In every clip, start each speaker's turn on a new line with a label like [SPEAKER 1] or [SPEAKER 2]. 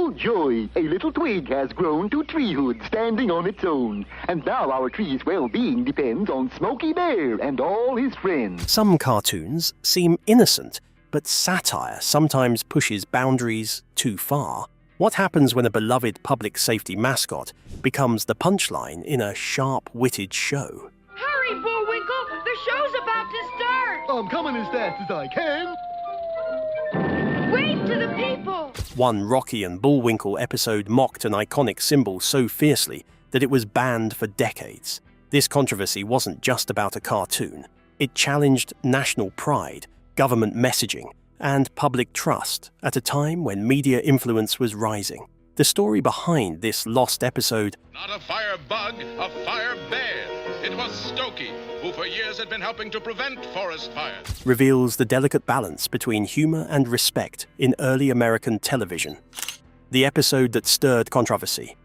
[SPEAKER 1] all joy. A little twig has grown to treehood, standing on its own. And now our tree's well-being depends on Smokey Bear and all his friends.
[SPEAKER 2] Some cartoons seem innocent, but satire sometimes pushes boundaries too far. What happens when a beloved public safety mascot becomes the punchline in a sharp-witted show?
[SPEAKER 3] Hurry, Bullwinkle! The show's about to start!
[SPEAKER 1] I'm coming as fast as I can.
[SPEAKER 3] Wave to the people!
[SPEAKER 2] One Rocky and Bullwinkle episode mocked an iconic symbol so fiercely that it was banned for decades. This controversy wasn't just about a cartoon. It challenged national pride, government messaging, and public trust at a time when media influence was rising. The story behind this lost episode—
[SPEAKER 4] not a firebug, a fire bear. It was Stokey, who for years had been helping to prevent forest fires—
[SPEAKER 2] reveals the delicate balance between humor and respect in early American television. The episode that stirred controversy.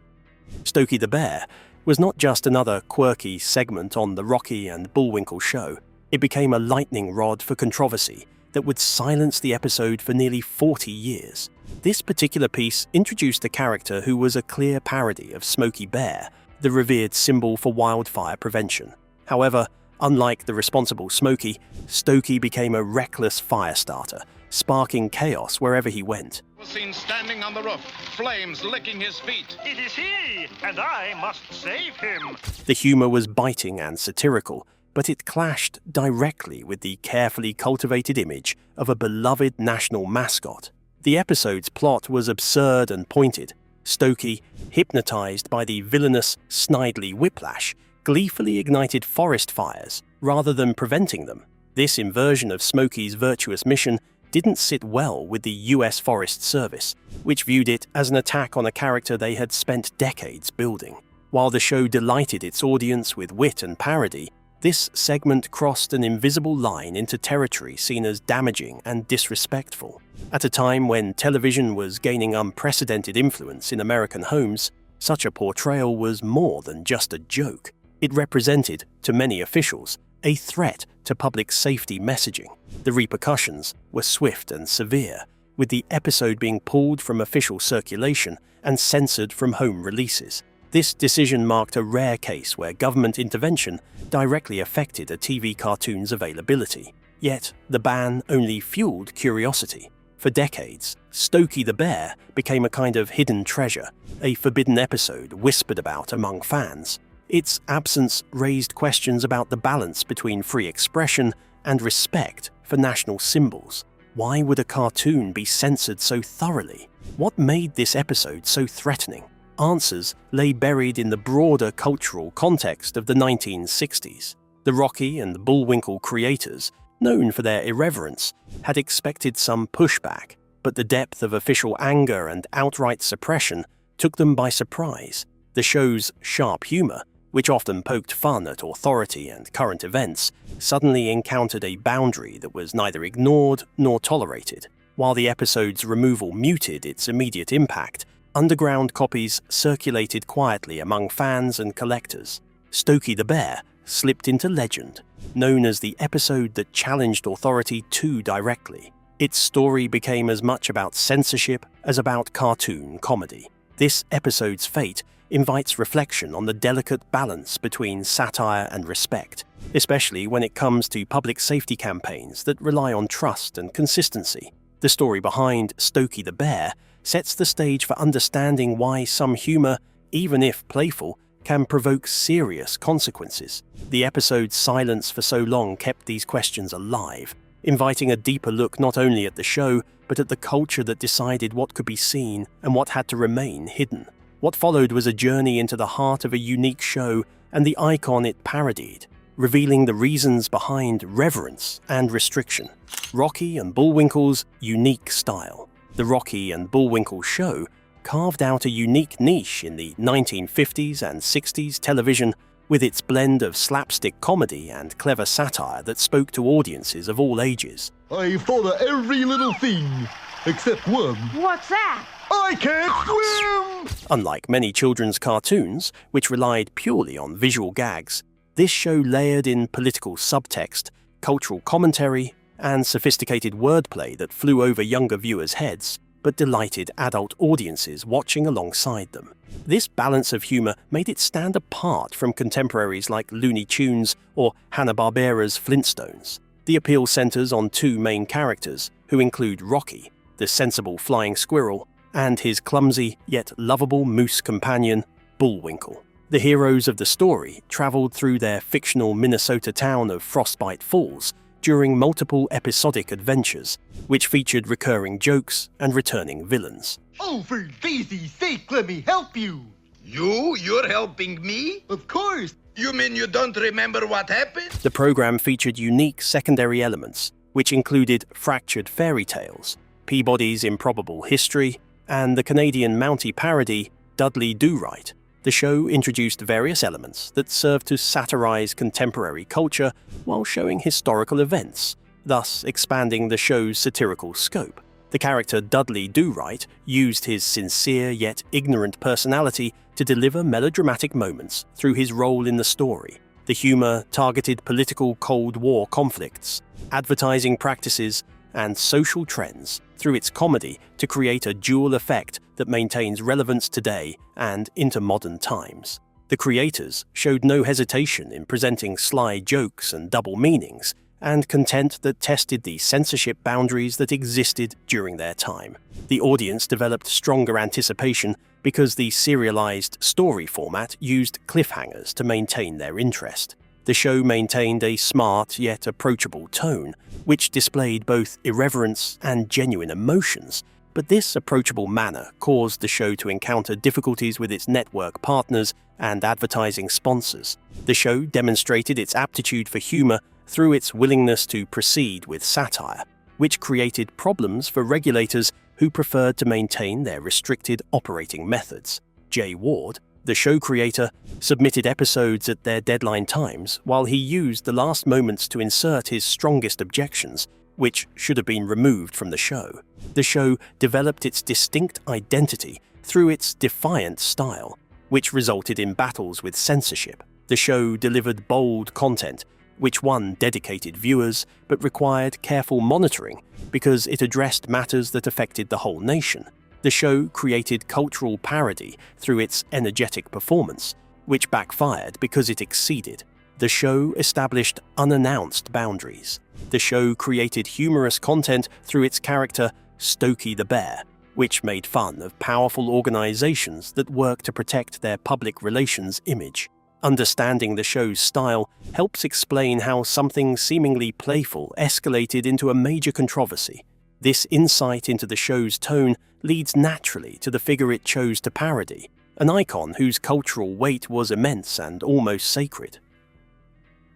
[SPEAKER 2] Stokey the Bear was not just another quirky segment on the Rocky and Bullwinkle show. It became a lightning rod for controversy that would silence the episode for nearly 40 years. This particular piece introduced a character who was a clear parody of Smokey Bear, the revered symbol for wildfire prevention. However, unlike the responsible Smokey, Stokey became a reckless fire starter, sparking chaos wherever he went.
[SPEAKER 4] Was seen standing on the roof, flames licking his feet.
[SPEAKER 5] It is he, and I must save him.
[SPEAKER 2] The humor was biting and satirical, but it clashed directly with the carefully cultivated image of a beloved national mascot. The episode's plot was absurd and pointed. Stokey, hypnotized by the villainous Snidely Whiplash, gleefully ignited forest fires rather than preventing them. This inversion of Smokey's virtuous mission didn't sit well with the US Forest Service, which viewed it as an attack on a character they had spent decades building. While the show delighted its audience with wit and parody, this segment crossed an invisible line into territory seen as damaging and disrespectful. At a time when television was gaining unprecedented influence in American homes, such a portrayal was more than just a joke. It represented, to many officials, a threat to public safety messaging. The repercussions were swift and severe, with the episode being pulled from official circulation and censored from home releases. This decision marked a rare case where government intervention directly affected a TV cartoon's availability. Yet, the ban only fueled curiosity. For decades, Stokey the Bear became a kind of hidden treasure, a forbidden episode whispered about among fans. Its absence raised questions about the balance between free expression and respect for national symbols. Why would a cartoon be censored so thoroughly? What made this episode so threatening? Answers lay buried in the broader cultural context of the 1960s. The Rocky and Bullwinkle creators, known for their irreverence, had expected some pushback, but the depth of official anger and outright suppression took them by surprise. The show's sharp humor, which often poked fun at authority and current events, suddenly encountered a boundary that was neither ignored nor tolerated. While the episode's removal muted its immediate impact, underground copies circulated quietly among fans and collectors. Stokey the Bear slipped into legend, known as the episode that challenged authority too directly. Its story became as much about censorship as about cartoon comedy. This episode's fate invites reflection on the delicate balance between satire and respect, especially when it comes to public safety campaigns that rely on trust and consistency. The story behind Stokey the Bear sets the stage for understanding why some humor, even if playful, can provoke serious consequences. The episode's silence for so long kept these questions alive, inviting a deeper look not only at the show, but at the culture that decided what could be seen and what had to remain hidden. What followed was a journey into the heart of a unique show and the icon it parodied, revealing the reasons behind reverence and restriction. Rocky and Bullwinkle's unique style. The Rocky and Bullwinkle show carved out a unique niche in the 1950s and 60s television with its blend of slapstick comedy and clever satire that spoke to audiences of all ages.
[SPEAKER 1] I've thought of every little thing, except one.
[SPEAKER 3] What's that?
[SPEAKER 1] I can't swim!
[SPEAKER 2] Unlike many children's cartoons, which relied purely on visual gags, this show layered in political subtext, cultural commentary, and sophisticated wordplay that flew over younger viewers' heads. but delighted adult audiences watching alongside them. This balance of humor made it stand apart from contemporaries like Looney Tunes or Hanna-Barbera's Flintstones. The appeal centers on two main characters, who include Rocky, the sensible flying squirrel, and his clumsy yet lovable moose companion, Bullwinkle. The heroes of the story traveled through their fictional Minnesota town of Frostbite Falls during multiple episodic adventures, which featured recurring jokes and returning villains.
[SPEAKER 1] Oh, for Daisy's sake, let me help you!
[SPEAKER 6] You're helping me?
[SPEAKER 1] Of course!
[SPEAKER 6] You mean you don't remember what happened?
[SPEAKER 2] The program featured unique secondary elements, which included fractured fairy tales, Peabody's improbable history, and the Canadian Mountie parody Dudley Do-Right. The show introduced various elements that served to satirize contemporary culture while showing historical events, thus expanding the show's satirical scope. The character Dudley Do-Right used his sincere yet ignorant personality to deliver melodramatic moments through his role in the story. The humor targeted political Cold War conflicts, advertising practices, and social trends through its comedy to create a dual effect that maintains relevance today and into modern times. The creators showed no hesitation in presenting sly jokes and double meanings, and content that tested the censorship boundaries that existed during their time. The audience developed stronger anticipation because the serialized story format used cliffhangers to maintain their interest. The show maintained a smart yet approachable tone, which displayed both irreverence and genuine emotions, but this approachable manner caused the show to encounter difficulties with its network partners and advertising sponsors. The show demonstrated its aptitude for humor through its willingness to proceed with satire, which created problems for regulators who preferred to maintain their restricted operating methods. Jay Ward, the show creator, submitted episodes at their deadline times while he used the last moments to insert his strongest objections, which should have been removed from the show. The show developed its distinct identity through its defiant style, which resulted in battles with censorship. The show delivered bold content, which won dedicated viewers but required careful monitoring because it addressed matters that affected the whole nation. The show created cultural parody through its energetic performance, which backfired because it exceeded. The show established unannounced boundaries. The show created humorous content through its character Smokey the Bear, which made fun of powerful organizations that work to protect their public relations image. Understanding the show's style helps explain how something seemingly playful escalated into a major controversy. This insight into the show's tone leads naturally to the figure it chose to parody, an icon whose cultural weight was immense and almost sacred.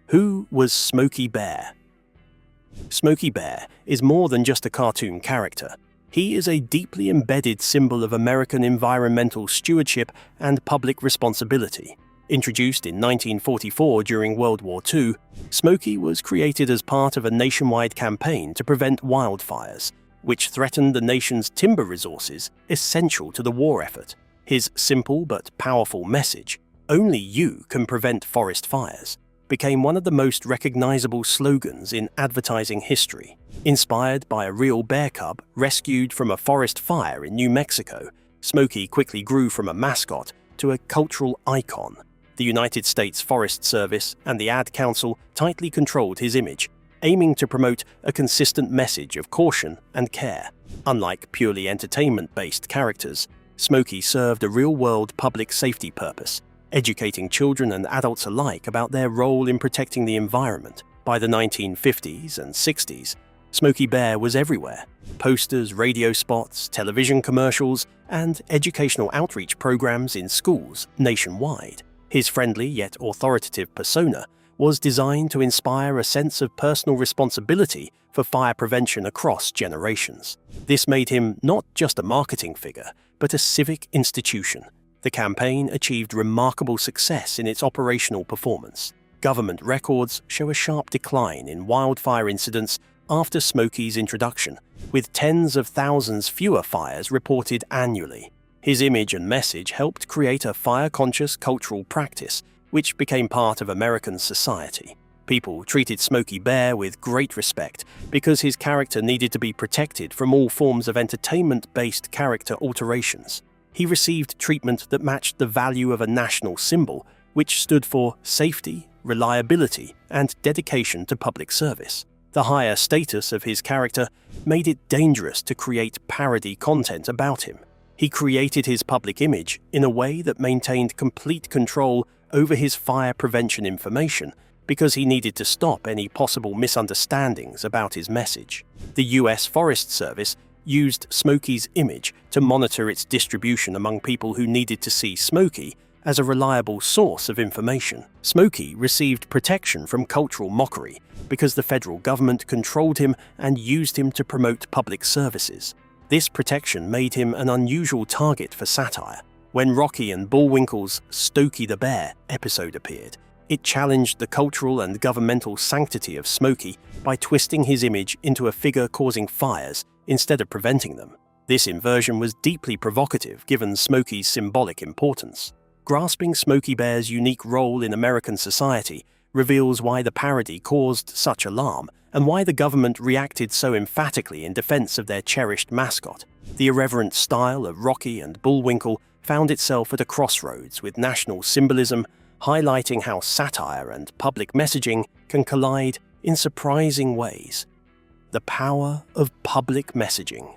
[SPEAKER 2] Who was Smokey Bear? Smokey Bear is more than just a cartoon character. He is a deeply embedded symbol of American environmental stewardship and public responsibility. Introduced in 1944 during World War II, Smokey was created as part of a nationwide campaign to prevent wildfires, which threatened the nation's timber resources essential to the war effort. His simple but powerful message, "Only you can prevent forest fires," became one of the most recognizable slogans in advertising history. Inspired by a real bear cub rescued from a forest fire in New Mexico, Smokey quickly grew from a mascot to a cultural icon. The United States Forest Service and the Ad Council tightly controlled his image, aiming to promote a consistent message of caution and care. Unlike purely entertainment-based characters, Smokey served a real-world public safety purpose, educating children and adults alike about their role in protecting the environment. By the 1950s and 60s, Smokey Bear was everywhere. Posters, radio spots, television commercials, and educational outreach programs in schools nationwide. His friendly yet authoritative persona was designed to inspire a sense of personal responsibility for fire prevention across generations. This made him not just a marketing figure, but a civic institution. The campaign achieved remarkable success in its operational performance. Government records show a sharp decline in wildfire incidents after Smokey's introduction, with tens of thousands fewer fires reported annually. His image and message helped create a fire-conscious cultural practice, which became part of American society. People treated Smokey Bear with great respect because his character needed to be protected from all forms of entertainment-based character alterations. He received treatment that matched the value of a national symbol, which stood for safety, reliability, and dedication to public service. The higher status of his character made it dangerous to create parody content about him. He created his public image in a way that maintained complete control over his fire prevention information because he needed to stop any possible misunderstandings about his message. The US Forest Service used Smokey's image to monitor its distribution among people who needed to see Smokey as a reliable source of information. Smokey received protection from cultural mockery because the federal government controlled him and used him to promote public services. This protection made him an unusual target for satire. When Rocky and Bullwinkle's Stokey the Bear episode appeared, it challenged the cultural and governmental sanctity of Smokey by twisting his image into a figure causing fires instead of preventing them. This inversion was deeply provocative given Smokey's symbolic importance. Grasping Smokey Bear's unique role in American society reveals why the parody caused such alarm and why the government reacted so emphatically in defense of their cherished mascot. The irreverent style of Rocky and Bullwinkle found itself at a crossroads with national symbolism, highlighting how satire and public messaging can collide in surprising ways. The power of public messaging.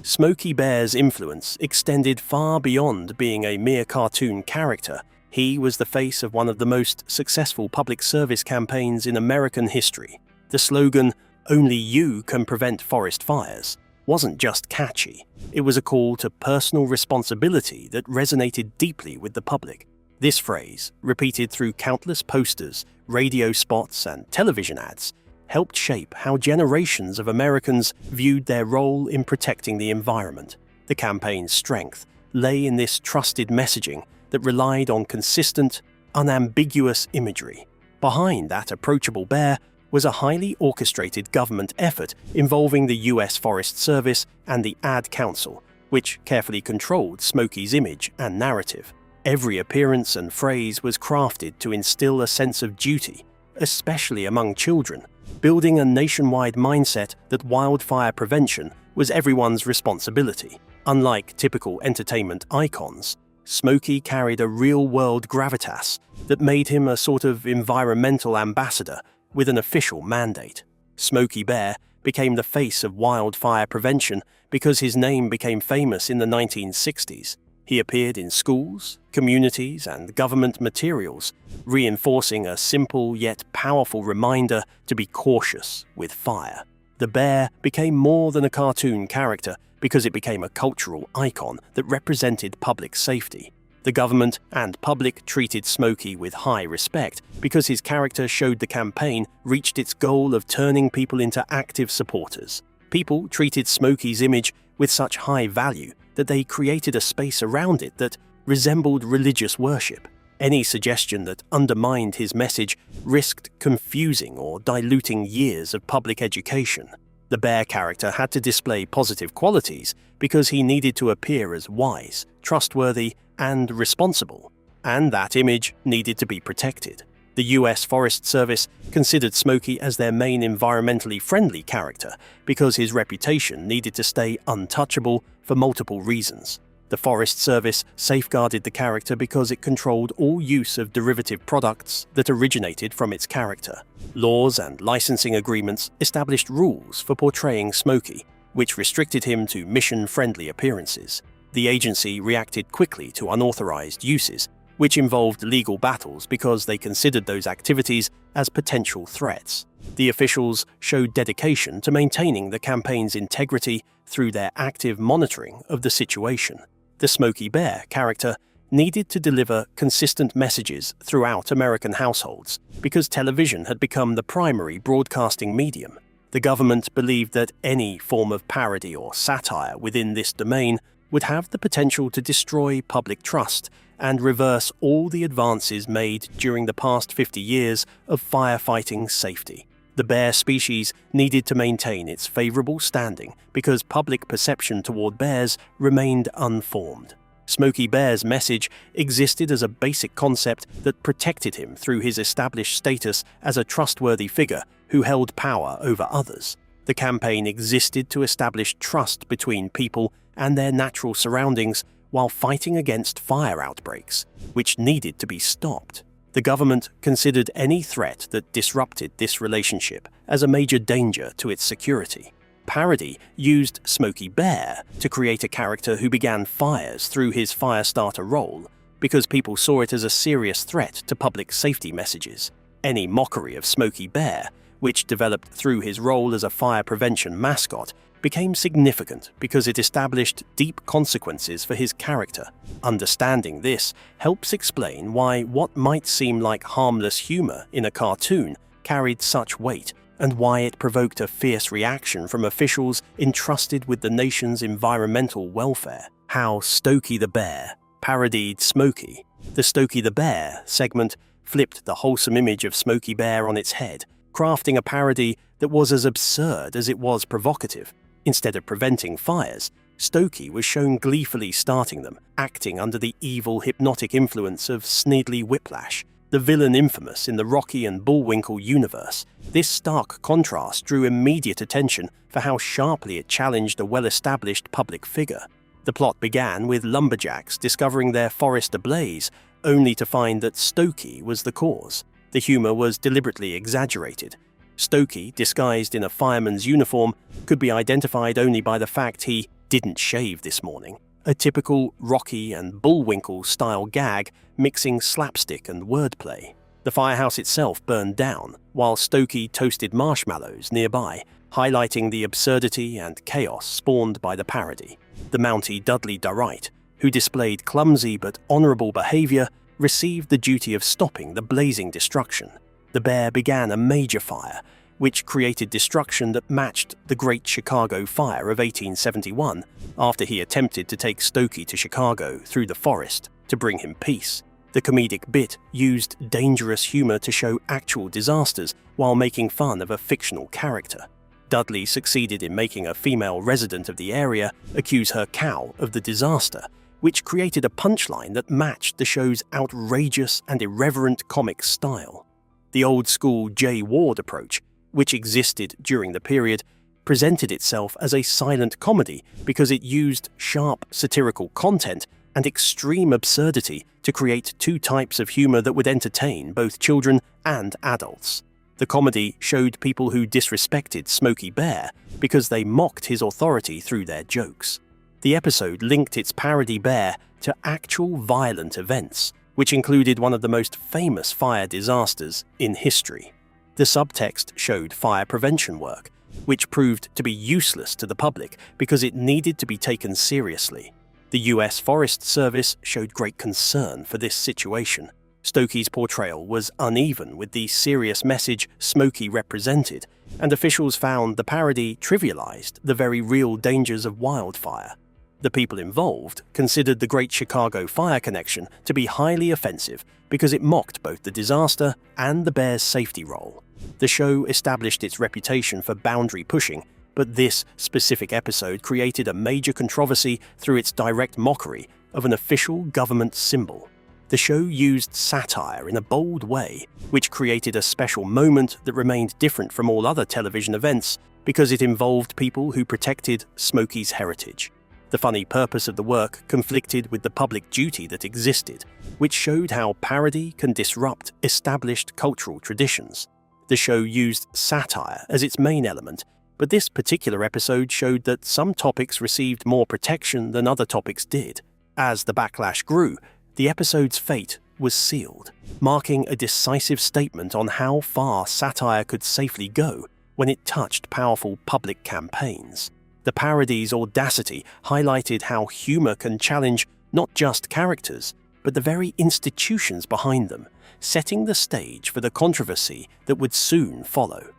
[SPEAKER 2] Smokey Bear's influence extended far beyond being a mere cartoon character. He was the face of one of the most successful public service campaigns in American history. The slogan, "Only you can prevent forest fires," wasn't just catchy. It was a call to personal responsibility that resonated deeply with the public. This phrase, repeated through countless posters, radio spots, and television ads, helped shape how generations of Americans viewed their role in protecting the environment. The campaign's strength lay in this trusted messaging that relied on consistent, unambiguous imagery. Behind that approachable bear was a highly orchestrated government effort involving the US Forest Service and the Ad Council, which carefully controlled Smokey's image and narrative. Every appearance and phrase was crafted to instill a sense of duty, especially among children, building a nationwide mindset that wildfire prevention was everyone's responsibility. Unlike typical entertainment icons, Smokey carried a real-world gravitas that made him a sort of environmental ambassador with an official mandate. Smokey Bear became the face of wildfire prevention because his name became famous in the 1960s. He appeared in schools, communities, and government materials, reinforcing a simple yet powerful reminder to be cautious with fire. The bear became more than a cartoon character because it became a cultural icon that represented public safety. The government and public treated Smokey with high respect because his character showed the campaign reached its goal of turning people into active supporters. People treated Smokey's image with such high value that they created a space around it that resembled religious worship. Any suggestion that undermined his message risked confusing or diluting years of public education. The bear character had to display positive qualities because he needed to appear as wise, trustworthy, and responsible, and that image needed to be protected. The US Forest Service considered Smokey as their main environmentally friendly character because his reputation needed to stay untouchable for multiple reasons. The Forest Service safeguarded the character because it controlled all use of derivative products that originated from its character. Laws and licensing agreements established rules for portraying Smokey, which restricted him to mission-friendly appearances. The agency reacted quickly to unauthorized uses, which involved legal battles because they considered those activities as potential threats. The officials showed dedication to maintaining the campaign's integrity through their active monitoring of the situation. The Smokey Bear character needed to deliver consistent messages throughout American households because television had become the primary broadcasting medium. The government believed that any form of parody or satire within this domain would have the potential to destroy public trust and reverse all the advances made during the past 50 years of firefighting safety. The bear species needed to maintain its favorable standing because public perception toward bears remained unformed. Smokey Bear's message existed as a basic concept that protected him through his established status as a trustworthy figure who held power over others. The campaign existed to establish trust between people and their natural surroundings while fighting against fire outbreaks, which needed to be stopped. The government considered any threat that disrupted this relationship as a major danger to its security. Parody used Smokey Bear to create a character who began fires through his Firestarter role because people saw it as a serious threat to public safety messages. Any mockery of Smokey Bear, which developed through his role as a fire prevention mascot, became significant because it established deep consequences for his character. Understanding this helps explain why what might seem like harmless humor in a cartoon carried such weight, and why it provoked a fierce reaction from officials entrusted with the nation's environmental welfare. How Stokey the Bear parodied Smokey. The Stokey the Bear segment flipped the wholesome image of Smokey Bear on its head, crafting a parody that was as absurd as it was provocative. Instead of preventing fires, Stokey was shown gleefully starting them, acting under the evil hypnotic influence of Snidely Whiplash, the villain infamous in the Rocky and Bullwinkle universe. This stark contrast drew immediate attention for how sharply it challenged a well-established public figure. The plot began with lumberjacks discovering their forest ablaze, only to find that Stokey was the cause. The humor was deliberately exaggerated. Stokey, disguised in a fireman's uniform, could be identified only by the fact he didn't shave this morning. A typical Rocky and Bullwinkle-style gag mixing slapstick and wordplay. The firehouse itself burned down, while Stokey toasted marshmallows nearby, highlighting the absurdity and chaos spawned by the parody. The Mountie Dudley Durite, who displayed clumsy but honorable behavior, received the duty of stopping the blazing destruction. The bear began a major fire, which created destruction that matched the Great Chicago Fire of 1871 after he attempted to take Stokey to Chicago through the forest to bring him peace. The comedic bit used dangerous humor to show actual disasters while making fun of a fictional character. Dudley succeeded in making a female resident of the area accuse her cow of the disaster, which created a punchline that matched the show's outrageous and irreverent comic style. The old-school Jay Ward approach, which existed during the period, presented itself as a silent comedy because it used sharp satirical content and extreme absurdity to create two types of humor that would entertain both children and adults. The comedy showed people who disrespected Smokey Bear because they mocked his authority through their jokes. The episode linked its parody bear to actual violent events, which included one of the most famous fire disasters in history. The subtext showed fire prevention work, which proved to be useless to the public because it needed to be taken seriously. The US Forest Service showed great concern for this situation. Stokey's portrayal was uneven with the serious message Smokey represented, and officials found the parody trivialized the very real dangers of wildfire. The people involved considered the Great Chicago Fire connection to be highly offensive because it mocked both the disaster and the bear's safety role. The show established its reputation for boundary pushing, but this specific episode created a major controversy through its direct mockery of an official government symbol. The show used satire in a bold way, which created a special moment that remained different from all other television events because it involved people who protected Smokey's heritage. The funny purpose of the work conflicted with the public duty that existed, which showed how parody can disrupt established cultural traditions. The show used satire as its main element, but this particular episode showed that some topics received more protection than other topics did. As the backlash grew, the episode's fate was sealed, marking a decisive statement on how far satire could safely go when it touched powerful public campaigns. The parody's audacity highlighted how humor can challenge not just characters, but the very institutions behind them, setting the stage for the controversy that would soon follow.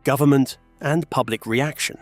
[SPEAKER 2] Government and public reaction.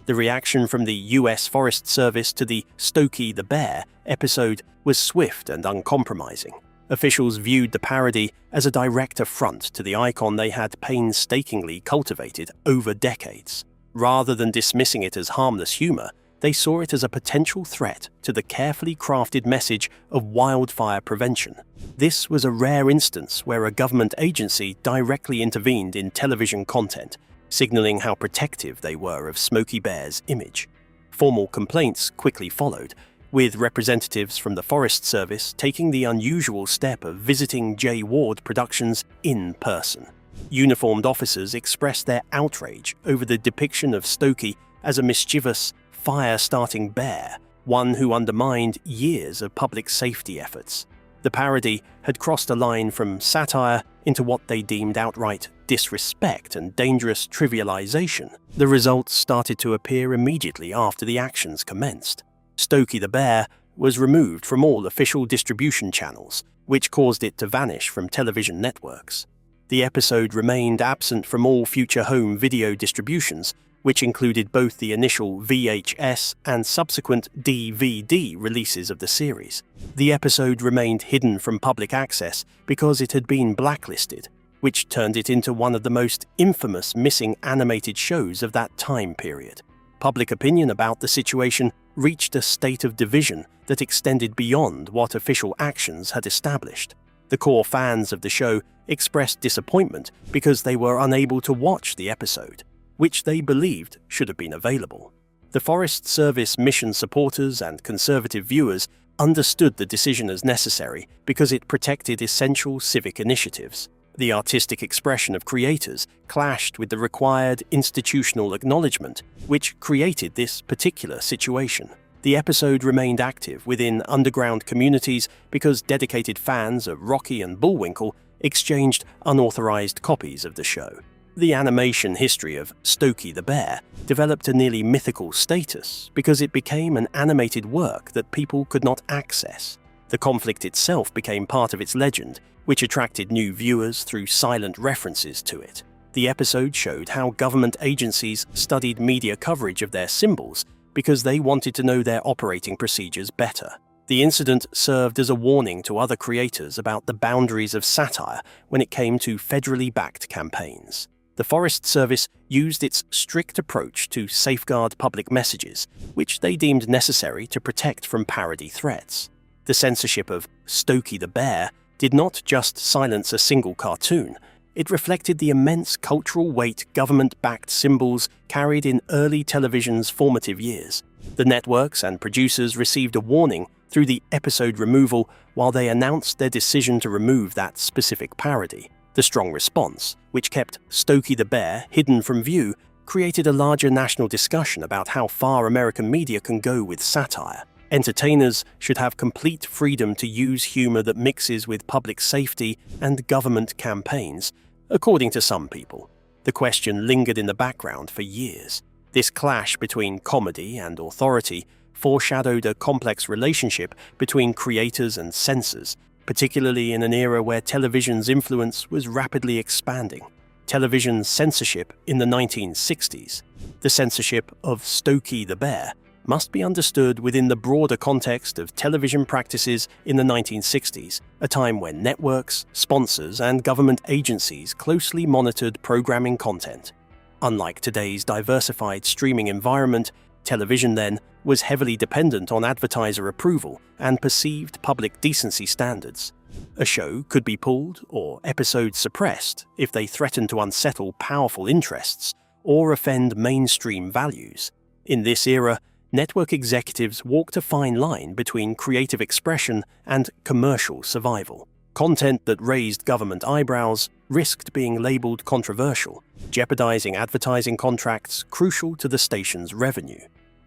[SPEAKER 2] The reaction from the US Forest Service to the Stokey the Bear episode was swift and uncompromising. Officials viewed the parody as a direct affront to the icon they had painstakingly cultivated over decades. Rather than dismissing it as harmless humor, they saw it as a potential threat to the carefully crafted message of wildfire prevention. This was a rare instance where a government agency directly intervened in television content, signaling how protective they were of Smokey Bear's image. Formal complaints quickly followed, with representatives from the Forest Service taking the unusual step of visiting J. Ward Productions in person. Uniformed officers expressed their outrage over the depiction of Stokey as a mischievous, fire-starting bear, one who undermined years of public safety efforts. The parody had crossed a line from satire into what they deemed outright disrespect and dangerous trivialization. The results started to appear immediately after the actions commenced. Stokey the Bear was removed from all official distribution channels, which caused it to vanish from television networks. The episode remained absent from all future home video distributions, which included both the initial VHS and subsequent DVD releases of the series. The episode remained hidden from public access because it had been blacklisted, which turned it into one of the most infamous missing animated shows of that time period. Public opinion about the situation reached a state of division that extended beyond what official actions had established. The core fans of the show expressed disappointment because they were unable to watch the episode, which they believed should have been available. The Forest Service mission supporters and conservative viewers understood the decision as necessary because it protected essential civic initiatives. The artistic expression of creators clashed with the required institutional acknowledgement, which created this particular situation. The episode remained active within underground communities because dedicated fans of Rocky and Bullwinkle exchanged unauthorized copies of the show. The animation history of Stokey the Bear developed a nearly mythical status because it became an animated work that people could not access. The conflict itself became part of its legend, which attracted new viewers through silent references to it. The episode showed how government agencies studied media coverage of their symbols because they wanted to know their operating procedures better. The incident served as a warning to other creators about the boundaries of satire when it came to federally backed campaigns. The Forest Service used its strict approach to safeguard public messages, which they deemed necessary to protect from parody threats. The censorship of Stokey the Bear did not just silence a single cartoon, it reflected the immense cultural weight government-backed symbols carried in early television's formative years. The networks and producers received a warning through the episode removal while they announced their decision to remove that specific parody. The strong response, which kept Stokey the Bear hidden from view, created a larger national discussion about how far American media can go with satire. Entertainers should have complete freedom to use humor that mixes with public safety and government campaigns, according to some people. The question lingered in the background for years. This clash between comedy and authority foreshadowed a complex relationship between creators and censors, particularly in an era where television's influence was rapidly expanding. Television censorship in the 1960s. The censorship of Stokey the Bear must be understood within the broader context of television practices in the 1960s, a time when networks, sponsors, and government agencies closely monitored programming content. Unlike today's diversified streaming environment, television then was heavily dependent on advertiser approval and perceived public decency standards. A show could be pulled or episodes suppressed if they threatened to unsettle powerful interests or offend mainstream values. In this era, network executives walked a fine line between creative expression and commercial survival. Content that raised government eyebrows risked being labeled controversial, jeopardizing advertising contracts crucial to the station's revenue.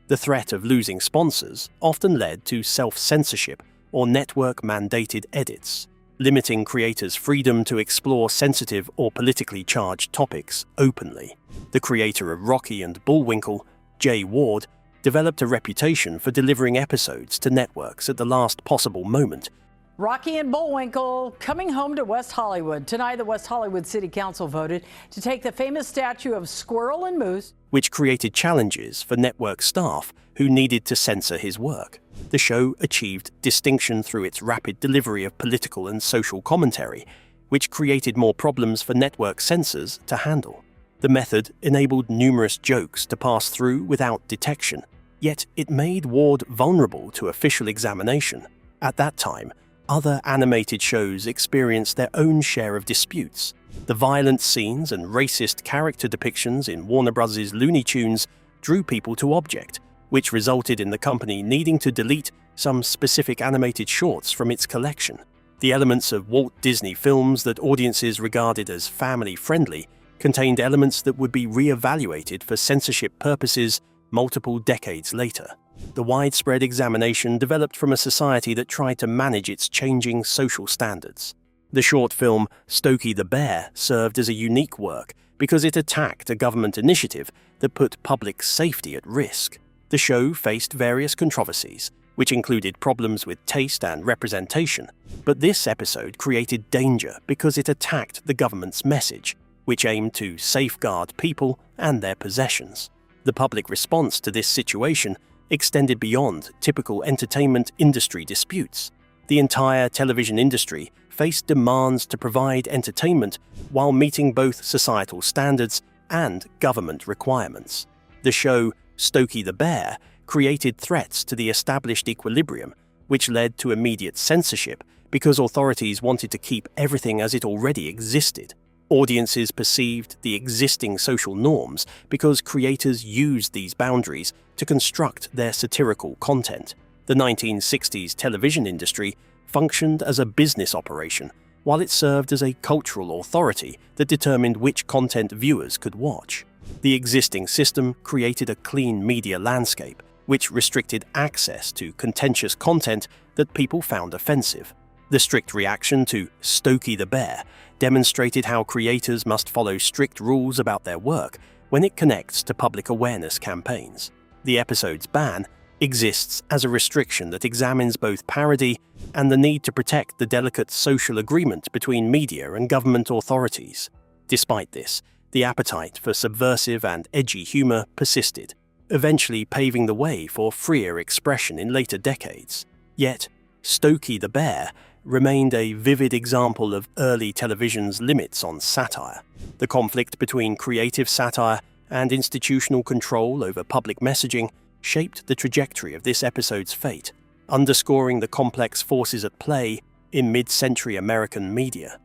[SPEAKER 2] The threat of losing sponsors often led to self-censorship or network-mandated edits, limiting creators' freedom to explore sensitive or politically charged topics openly. The creator of Rocky and Bullwinkle, J. Ward, developed a reputation for delivering episodes to networks at the last possible moment.
[SPEAKER 7] Rocky and Bullwinkle coming home to West Hollywood. Tonight, the West Hollywood City Council voted to take the famous statue of Squirrel and Moose,
[SPEAKER 2] which created challenges for network staff who needed to censor his work. The show achieved distinction through its rapid delivery of political and social commentary, which created more problems for network censors to handle. The method enabled numerous jokes to pass through without detection, Yet it made Ward vulnerable to official examination. At that time, other animated shows experienced their own share of disputes. The violent scenes and racist character depictions in Warner Bros.' Looney Tunes drew people to object, which resulted in the company needing to delete some specific animated shorts from its collection. The elements of Walt Disney films that audiences regarded as family-friendly contained elements that would be re-evaluated for censorship purposes multiple decades later. The widespread examination developed from a society that tried to manage its changing social standards. The short film Smokey the Bear served as a unique work because it attacked a government initiative that put public safety at risk. The show faced various controversies, which included problems with taste and representation, but this episode created danger because it attacked the government's message, which aimed to safeguard people and their possessions. The public response to this situation extended beyond typical entertainment industry disputes. The entire television industry faced demands to provide entertainment while meeting both societal standards and government requirements. The show Smokey the Bear created threats to the established equilibrium, which led to immediate censorship because authorities wanted to keep everything as it already existed. Audiences perceived the existing social norms because creators used these boundaries to construct their satirical content. The 1960s television industry functioned as a business operation, while it served as a cultural authority that determined which content viewers could watch. The existing system created a clean media landscape, which restricted access to contentious content that people found offensive. The strict reaction to Smokey the Bear demonstrated how creators must follow strict rules about their work when it connects to public awareness campaigns. The episode's ban exists as a restriction that examines both parody and the need to protect the delicate social agreement between media and government authorities. Despite this, the appetite for subversive and edgy humor persisted, eventually paving the way for freer expression in later decades. Yet, Smokey the Bear remained a vivid example of early television's limits on satire. The conflict between creative satire and institutional control over public messaging shaped the trajectory of this episode's fate, underscoring the complex forces at play in mid-century American media.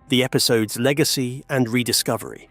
[SPEAKER 2] The episode's legacy and rediscovery.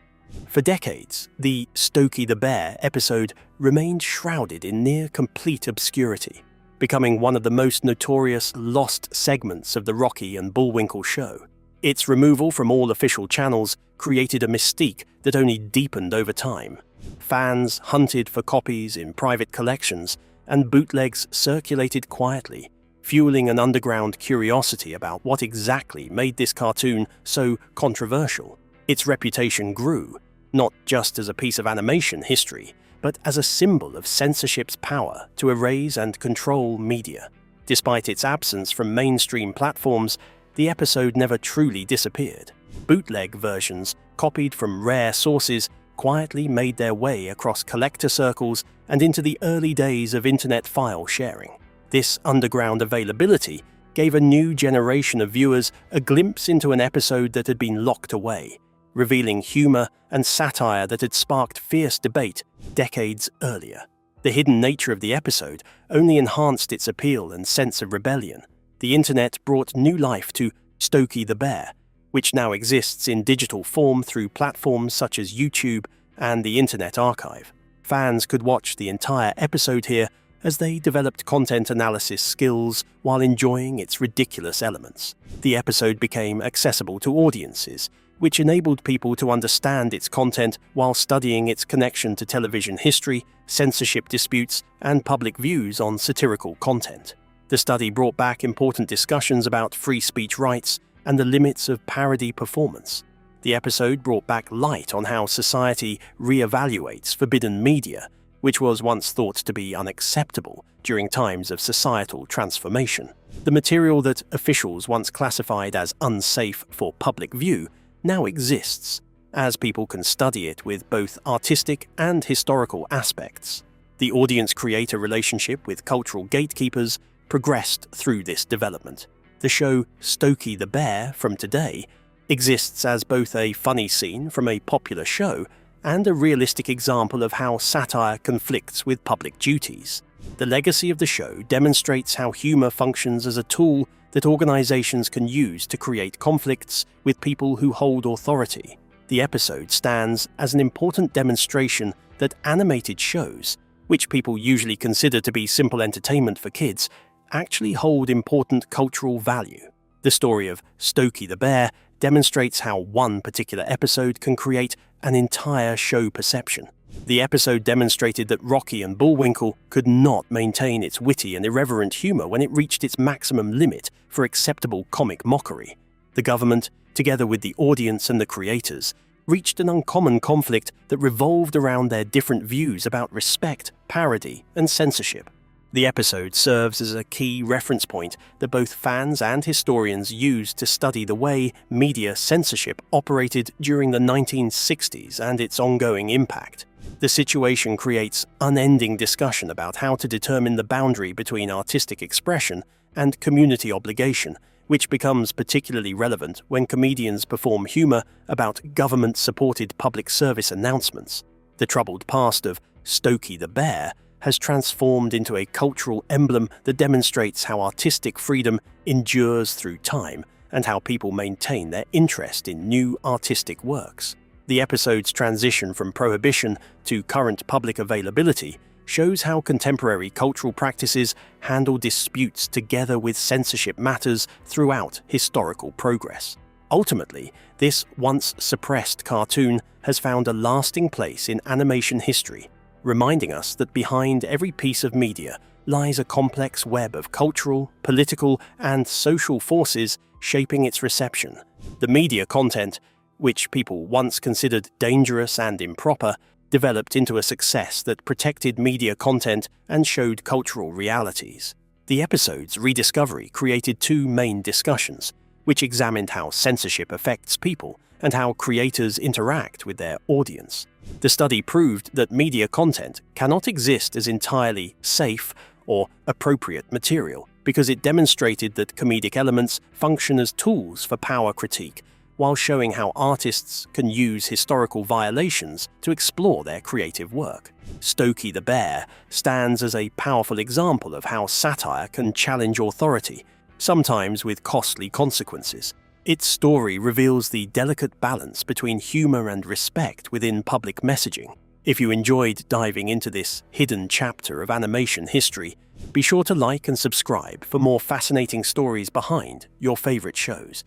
[SPEAKER 2] For decades, the Smokey the Bear episode remained shrouded in near-complete obscurity, becoming one of the most notorious lost segments of the Rocky and Bullwinkle show. Its removal from all official channels created a mystique that only deepened over time. Fans hunted for copies in private collections, and bootlegs circulated quietly, fueling an underground curiosity about what exactly made this cartoon so controversial. Its reputation grew, not just as a piece of animation history, but as a symbol of censorship's power to erase and control media. Despite its absence from mainstream platforms, the episode never truly disappeared. Bootleg versions, copied from rare sources, quietly made their way across collector circles and into the early days of internet file sharing. This underground availability gave a new generation of viewers a glimpse into an episode that had been locked away, revealing humor and satire that had sparked fierce debate decades earlier. The hidden nature of the episode only enhanced its appeal and sense of rebellion. The internet brought new life to Smokey the Bear, which now exists in digital form through platforms such as YouTube and the Internet Archive. Fans could watch the entire episode here as they developed content analysis skills while enjoying its ridiculous elements. The episode became accessible to audiences, which enabled people to understand its content while studying its connection to television history, censorship disputes, and public views on satirical content. The study brought back important discussions about free speech rights and the limits of parody performance. The episode brought back light on how society re-evaluates forbidden media, which was once thought to be unacceptable during times of societal transformation. The material that officials once classified as unsafe for public view now exists, as people can study it with both artistic and historical aspects. The audience-creator relationship with cultural gatekeepers progressed through this development. The show Smokey the Bear from today exists as both a funny scene from a popular show and a realistic example of how satire conflicts with public duties. The legacy of the show demonstrates how humor functions as a tool that organizations can use to create conflicts with people who hold authority. The episode stands as an important demonstration that animated shows, which people usually consider to be simple entertainment for kids, actually hold important cultural value. The story of Smokey the Bear demonstrates how one particular episode can create an entire show perception. The episode demonstrated that Rocky and Bullwinkle could not maintain its witty and irreverent humor when it reached its maximum limit for acceptable comic mockery. The government, together with the audience and the creators, reached an uncommon conflict that revolved around their different views about respect, parody, and censorship. The episode serves as a key reference point that both fans and historians use to study the way media censorship operated during the 1960s and its ongoing impact. The situation creates unending discussion about how to determine the boundary between artistic expression and community obligation, which becomes particularly relevant when comedians perform humor about government-supported public service announcements. The troubled past of Smokey the Bear has transformed into a cultural emblem that demonstrates how artistic freedom endures through time and how people maintain their interest in new artistic works. The episode's transition from prohibition to current public availability shows how contemporary cultural practices handle disputes together with censorship matters throughout historical progress. Ultimately, this once suppressed cartoon has found a lasting place in animation history, reminding us that behind every piece of media lies a complex web of cultural, political, and social forces shaping its reception. The media content, which people once considered dangerous and improper, developed into a success that protected media content and showed cultural realities. The episode's rediscovery created two main discussions, which examined how censorship affects people and how creators interact with their audience. The study proved that media content cannot exist as entirely safe or appropriate material because it demonstrated that comedic elements function as tools for power critique, while showing how artists can use historical violations to explore their creative work. Smokey the Bear stands as a powerful example of how satire can challenge authority, sometimes with costly consequences. Its story reveals the delicate balance between humor and respect within public messaging. If you enjoyed diving into this hidden chapter of animation history, be sure to like and subscribe for more fascinating stories behind your favorite shows.